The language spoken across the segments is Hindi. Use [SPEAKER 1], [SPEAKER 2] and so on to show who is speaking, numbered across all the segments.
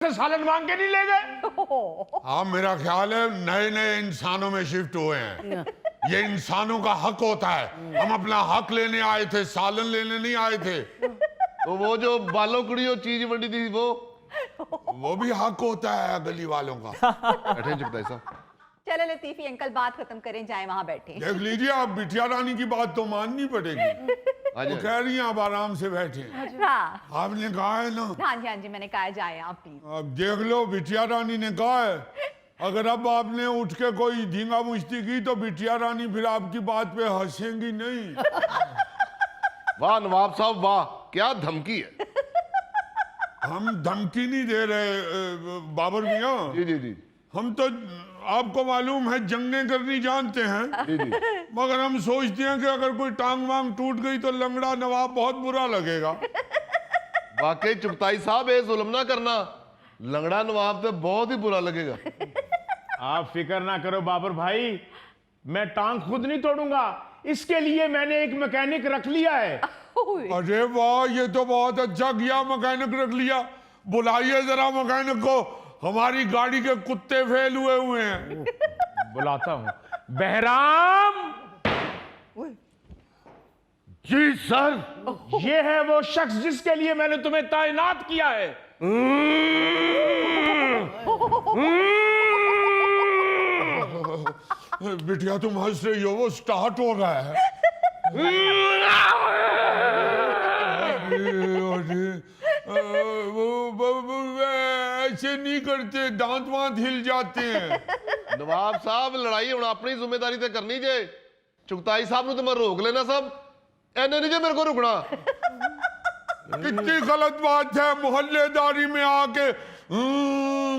[SPEAKER 1] से सालन मांग के नहीं ले गए?
[SPEAKER 2] हाँ, मेरा ख्याल है नए नए इंसानों में शिफ्ट हुए हैं। ये इंसानों का हक होता है। हम अपना हक लेने आए थे, सालन लेने नहीं आए थे।
[SPEAKER 3] तो वो जो बालों कुड़ियों चीज बड़ी थी वो
[SPEAKER 2] भी हक होता है गली वालों का।
[SPEAKER 3] बैठे चुकता साहब।
[SPEAKER 4] चलो लतीफी अंकल बात खत्म करें, जाए वहां बैठे।
[SPEAKER 2] देख लीजिए, आप बिटिया रानी की बात तो माननी पड़ेगी। वो कह रही हैं आप आराम से बैठे।
[SPEAKER 4] हाँ
[SPEAKER 2] आपने कहा है ना।
[SPEAKER 4] हाँ जी मैंने कहा जाए आप प्लीज।
[SPEAKER 2] अब देख लो, बिटिया रानी ने कहा है, अगर अब आपने उठ के कोई धींगा मुश्ती की तो बिटिया रानी फिर आपकी बात पे हंसेंगी नहीं।
[SPEAKER 3] वाह नवाब साहब वाह, क्या धमकी है।
[SPEAKER 2] हम धमकी नहीं दे रहे बाबर मियाँ।
[SPEAKER 3] जी जी जी
[SPEAKER 2] हम तो आपको मालूम है जंगें करनी जानते हैं,
[SPEAKER 3] जी जी।
[SPEAKER 2] मगर हम सोचते हैं कि अगर कोई टांग वांग टूट गई तो लंगड़ा नवाब बहुत बुरा लगेगा।
[SPEAKER 3] वाकई चुगताई साहब ये जुल्म ना करना, लंगड़ा नवाब तो बहुत ही बुरा लगेगा।
[SPEAKER 1] आप फिक्र ना करो बाबर भाई, मैं टांग खुद नहीं तोड़ूंगा। इसके लिए मैंने एक मैकेनिक रख लिया है।
[SPEAKER 2] अरे वाह, ये तो बहुत अच्छा किया, मैकेनिक रख लिया। बुलाइए जरा मैकेनिक को, हमारी गाड़ी के कुत्ते फेल हुए हैं।
[SPEAKER 1] बुलाता हूं। बहराम
[SPEAKER 3] जी सर।
[SPEAKER 1] ये है वो शख्स जिसके लिए मैंने तुम्हें तैनात किया है।
[SPEAKER 2] बिटिया तुम हंस रही हो, वो स्टार्ट हो रहा है। वो ऐसे नहीं करते, दांत वांत हिल जाते हैं।
[SPEAKER 3] नवाब साहब लड़ाई हूं अपनी जिम्मेदारी ते करनी जे। चुगताई साहब ने तो मैं रोक लेना सब, एने नहीं जे मेरे को रुकना।
[SPEAKER 2] कितनी गलत बात है मोहल्लेदारी में आके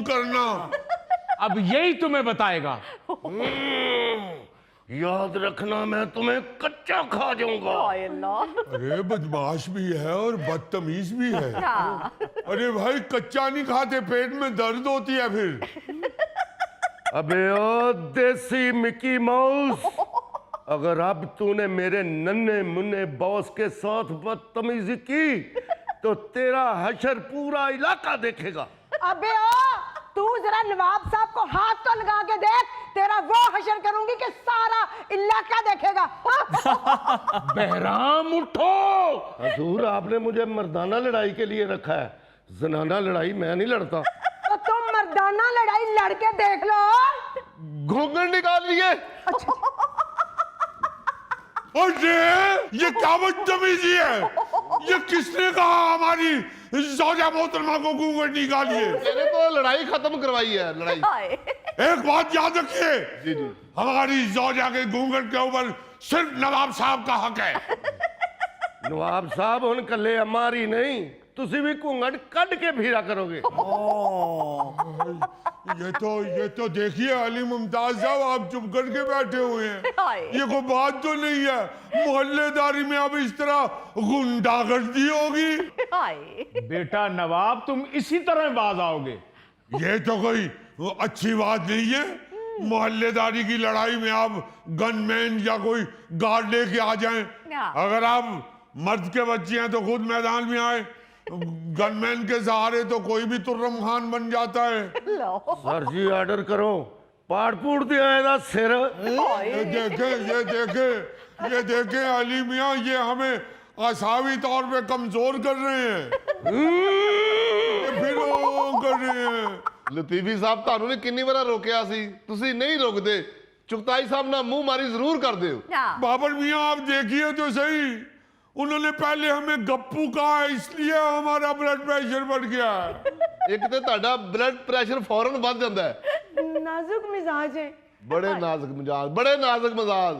[SPEAKER 2] करना।
[SPEAKER 1] अब यही तुम्हें बताएगा।
[SPEAKER 3] याद रखना मैं तुम्हें कच्चा खा जाऊंगा।
[SPEAKER 2] अरे बदमाश भी है और बदतमीज भी है। अरे भाई, कच्चा नहीं खाते, पेट में दर्द होती है फिर।
[SPEAKER 3] अबे ओ देसी मिकी माउस, अगर अब तूने मेरे नन्हे मुन्ने बॉस के साथ बदतमीजी की तो तेरा हशर पूरा इलाका देखेगा।
[SPEAKER 5] अबे ओ, तू जरा नवाब साहब को हाथ तो लगा के देख, तेरा वो हशर करूंगी कि सारा इलाका देखेगा।
[SPEAKER 1] बहराम उठो।
[SPEAKER 3] हजूर आपने मुझे मर्दाना लड़ाई के लिए रखा है, जनाना लड़ाई मैं नहीं लड़ता।
[SPEAKER 5] तो तुम मर्दाना लड़ाई लड़के देख लो।
[SPEAKER 3] घूंघट निकाल लिए।
[SPEAKER 2] अरे ये क्या बदतमीजी है? ये किसने कहा हमारी ज़ौजा मोहतरमा को घूंघट निकालिए?
[SPEAKER 3] मैंने तो लड़ाई खत्म करवाई है। लड़ाई
[SPEAKER 2] एक बात याद रखिए,
[SPEAKER 3] जी जी,
[SPEAKER 2] हमारी ज़ौजा के घूंघट के ऊपर सिर्फ नवाब साहब का हक है।
[SPEAKER 3] नवाब साहब हुन कल्ले हमारी नहीं, तुसी भी घूंघट कट के फिरा करोगे।
[SPEAKER 2] ये तो देखिए अली मुमताज साहब, आप चुप करके बैठे हुए हैं। ये कोई बात तो नहीं है, मोहल्लेदारी में अब इस तरह गुंडागर्दी होगी।
[SPEAKER 1] बेटा नवाब, तुम इसी तरह बाज आओगे।
[SPEAKER 2] ये तो कोई अच्छी बात नहीं है। मोहल्लेदारी की लड़ाई में आप गनमैन या कोई गार्ड लेके आ जाएं। अगर आप मर्द के बच्चे हैं तो खुद मैदान में आए। गनमैन के सहारे तो कोई भी तुर्रम खान बन जाता है।
[SPEAKER 3] सर जी ऑर्डर करो, पाड़ पूड़ दिया है सिर।
[SPEAKER 2] ये देखे अली मियाँ, ये हमें आसावी तौर पे कमजोर कर रहे हैं। ये फिर वो कर रहे हैं।
[SPEAKER 3] लतीफी साहब थानू ने कितनी बार रोकया सी, तुसी नहीं रोकते। चुगताई साहब ना मुंह मारी जरूर कर दे।
[SPEAKER 2] बाबर मियाँ आप देखिए तो सही, उन्होंने पहले हमें गप्पू कहा, इसलिए हमारा ब्लड प्रेशर बढ़ गया है।
[SPEAKER 3] एक तो ताड़ा ब्लड प्रेशर फौरन बढ़ जाता है।
[SPEAKER 5] नाजुक मिजाज है।
[SPEAKER 3] बड़े नाजुक मिजाज, बड़े नाजुक मिजाज।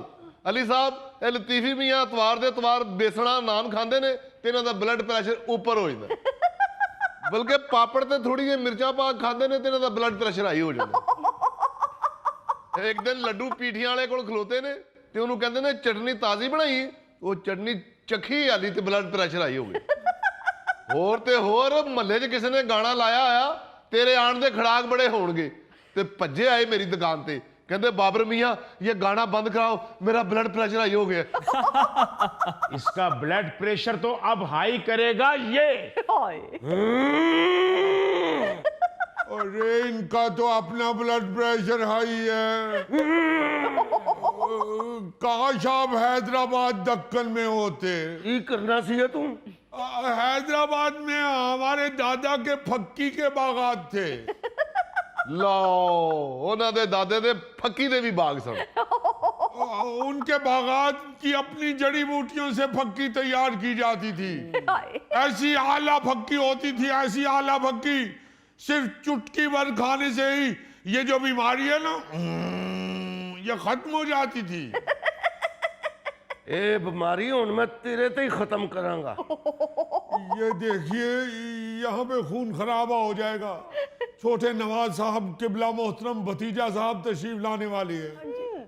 [SPEAKER 3] अली साहब ए लतीफी मियाँ इतवार दे इतवार बेसना नान खांदे ने ते इन्हां दा ब्लड प्रेशर ऊपर हो जाता। बल्कि पापड़ ते थोड़ी जी मिर्चा पा खांदे ने ते इन्हां दा ब्लड प्रेशर हाई हो जाता। एक दिन लड्डू पीठियां वाले कोल खलोते ने ते उन्होंने कहंदे ने चटनी ताजी बनाई, वो चटनी चखी आली ते ब्लड प्रेशर हाई हो गया। होर ते होर महल्ले च किसी ने गाना लाया आया, तेरे आण दे खड़ाक बड़े होणगे, ते भज्जे आए मेरी दुकान ते, कहते बाबर मियाँ ये गाना बंद कराओ, मेरा ब्लड प्रेशर हाई हो गया।
[SPEAKER 1] इसका ब्लड प्रेशर तो अब हाई करेगा ये।
[SPEAKER 2] अरे इनका तो अपना ब्लड प्रेशर हाई है। काश आप हैदराबाद दक्कन में होते।
[SPEAKER 6] की करना सी है तू?
[SPEAKER 2] हैदराबाद में हमारे दादा के फक्की के बागात थे।
[SPEAKER 3] ਲਓ ਉਹਨਾਂ ਦੇ ਦਾਦੇ ਦੇ ਫੱਕੀ ਦੇ ਵੀ ਬਾਗ ਸਨ।
[SPEAKER 2] उनके बागात की अपनी जड़ी बूटियों से फक्की तैयार की जाती थी। ऐसी आला फक्की होती थी, ऐसी आला फक्की, सिर्फ चुटकी भर खाने से ही ये जो बीमारी है ना, ये खत्म हो जाती थी।
[SPEAKER 6] ए बीमारी हुन मैं तेरे ते ही खत्म करांगा।
[SPEAKER 2] ये देखिए यहाँ पे खून खराबा हो जाएगा। छोटे नवाज साहब किबला मोहतरम भतीजा साहब तशरीफ लाने वाली है।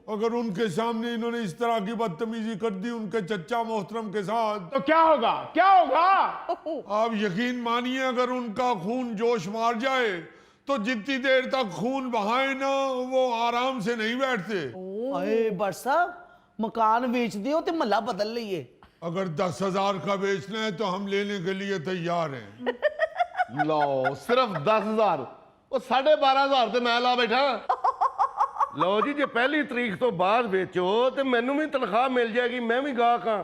[SPEAKER 2] अगर उनके सामने इन्होंने इस तरह की बदतमीजी कर दी उनके चचा मोहतरम के साथ,
[SPEAKER 1] तो क्या होगा, क्या होगा?
[SPEAKER 2] आप यकीन मानिए अगर उनका खून जोश मार जाए तो जितनी देर तक खून बहाए ना वो आराम से नहीं बैठते।
[SPEAKER 7] अरे बट साहब मकान बेच दियो तो महला बदल लीए।
[SPEAKER 2] अगर 10,000 का बेचना है तो हम लेने के लिए तैयार हैं।
[SPEAKER 3] ਲਓ ਸਿਰਫ 10,000 ਉਹ 12,500 ਤੇ ਮੈਂ ਲਾ ਬੈਠਾ।
[SPEAKER 6] लो जी जे पहली तरीक तो बाद बेचो तो मैनू भी तनख्वाह मिल जाएगी, मैं भी गाहक हाँ।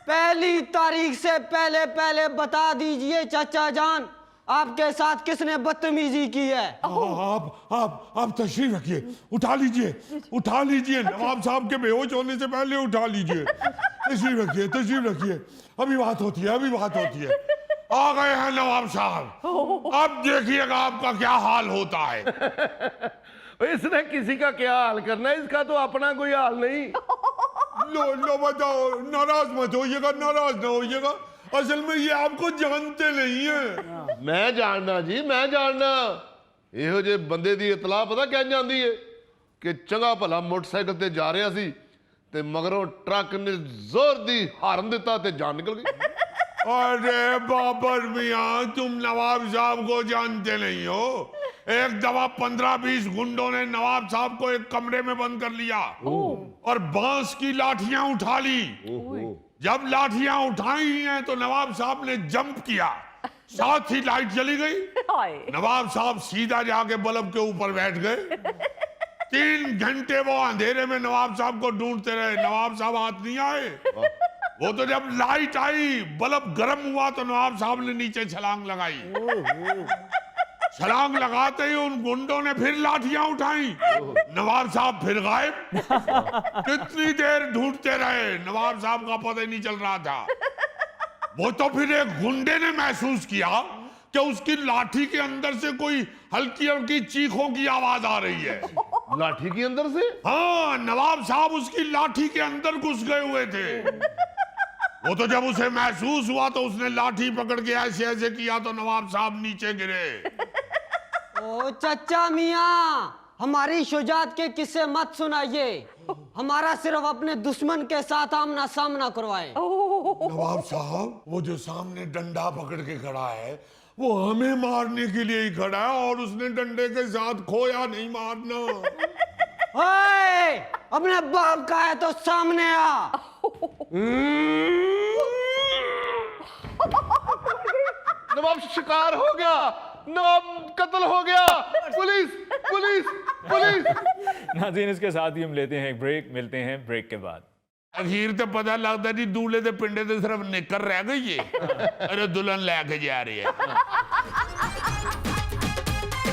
[SPEAKER 8] पहली तारीख से पहले पहले बता दीजिए चाचा जान आपके साथ किसने बदतमीजी की है।
[SPEAKER 2] आप तशरीफ रखिए, उठा लीजिए नवाब साहब के बेहोश होने से पहले उठा लीजिए। तशरीफ रखिए, अभी बात होती है। आ गए हैं नवाब साहब, अब देखिएगा आपका क्या हाल होता है।
[SPEAKER 6] इसने किसी का क्या हाल करना है, इसका तो अपना कोई हाल नहीं।
[SPEAKER 2] लो बताओ, नाराज मत होइएगा, नाराज ना होइएगा। असल में ये आपको जानते नहीं है।
[SPEAKER 3] ਮੈਂ ਜਾਣਦਾ ਜੀ, ਮੈਂ ਜਾਣਦਾ। ਇਹੋ ਜਿਹੇ ਬੰਦੇ ਦੀ ਇਤਲਾਹ ਪਤਾ ਕਿੰਝ ਜਾਂਦੀ ਏ ਕਿ ਚੰਗਾ ਭਲਾ ਮੋਟਰਸਾਈਕਲ ਤੇ ਜਾ ਰਿਹਾ ਸੀ ਤੇ ਮਗਰੋਂ ਟਰੱਕ ਨੇ ਜ਼ੋਰ ਦੀ ਹਾਰਨ ਦਿੱਤਾ ਤੇ ਜਾਨ ਨਿਕਲ ਗਈ।
[SPEAKER 2] अरे बाबर मियाँ, तुम नवाब साहब को जानते नहीं हो। एक दफा 15-20 गुंडों ने नवाब साहब को एक कमरे में बंद कर लिया और बांस की लाठियां उठा ली। जब लाठियां उठाई हैं तो नवाब साहब ने जंप किया, साथ ही लाइट चली गई। नवाब साहब सीधा जाके बल्ब के ऊपर बैठ गए। 3 घंटे वो अंधेरे में नवाब साहब को ढूंढते रहे, नवाब साहब हाथ नहीं आए। वो तो जब लाइट आई, बल्ब गर्म हुआ तो नवाब साहब ने नीचे छलांग लगाई। छलांग लगाते ही उन गुंडों ने फिर लाठियां उठाई, नवाब साहब फिर गायब। कितनी देर ढूंढते रहे, नवाब साहब का पता ही नहीं चल रहा था। वो तो फिर एक गुंडे ने महसूस किया कि उसकी लाठी के अंदर से कोई हल्की हल्की चीखों की आवाज आ रही है।
[SPEAKER 3] ਲਾਠੀ के अंदर से?
[SPEAKER 2] हाँ, नवाब साहब उसकी लाठी के अंदर घुस गए हुए थे। वो तो जब उसे महसूस हुआ तो उसने लाठी पकड़ के ऐसे ऐसे किया तो नवाब साहब नीचे गिरे।
[SPEAKER 8] ओ चाचा मियाँ हमारी शुजात के किस्से मत सुनाइए, हमारा सिर्फ अपने दुश्मन के साथ आमना सामना करवाए।
[SPEAKER 2] नवाब साहब वो जो सामने डंडा पकड़ के खड़ा है वो हमें मारने के लिए ही खड़ा है और उसने डंडे के साथ खोया नहीं मारना।
[SPEAKER 8] ओए, अपने बाप का है तो सामने आ।
[SPEAKER 3] नवाब शिकार हो गया, नवाब कत्ल हो गया। पुलिस।
[SPEAKER 9] नाज़रीन इसके साथ ही हम लेते हैं एक ब्रेक, मिलते हैं ब्रेक के बाद।
[SPEAKER 2] अखीर तो पता लगता जी दूल्हे दे पिंडे ते सिर्फ निकर रह गई है। अरे दुल्हन लेके जा रही है।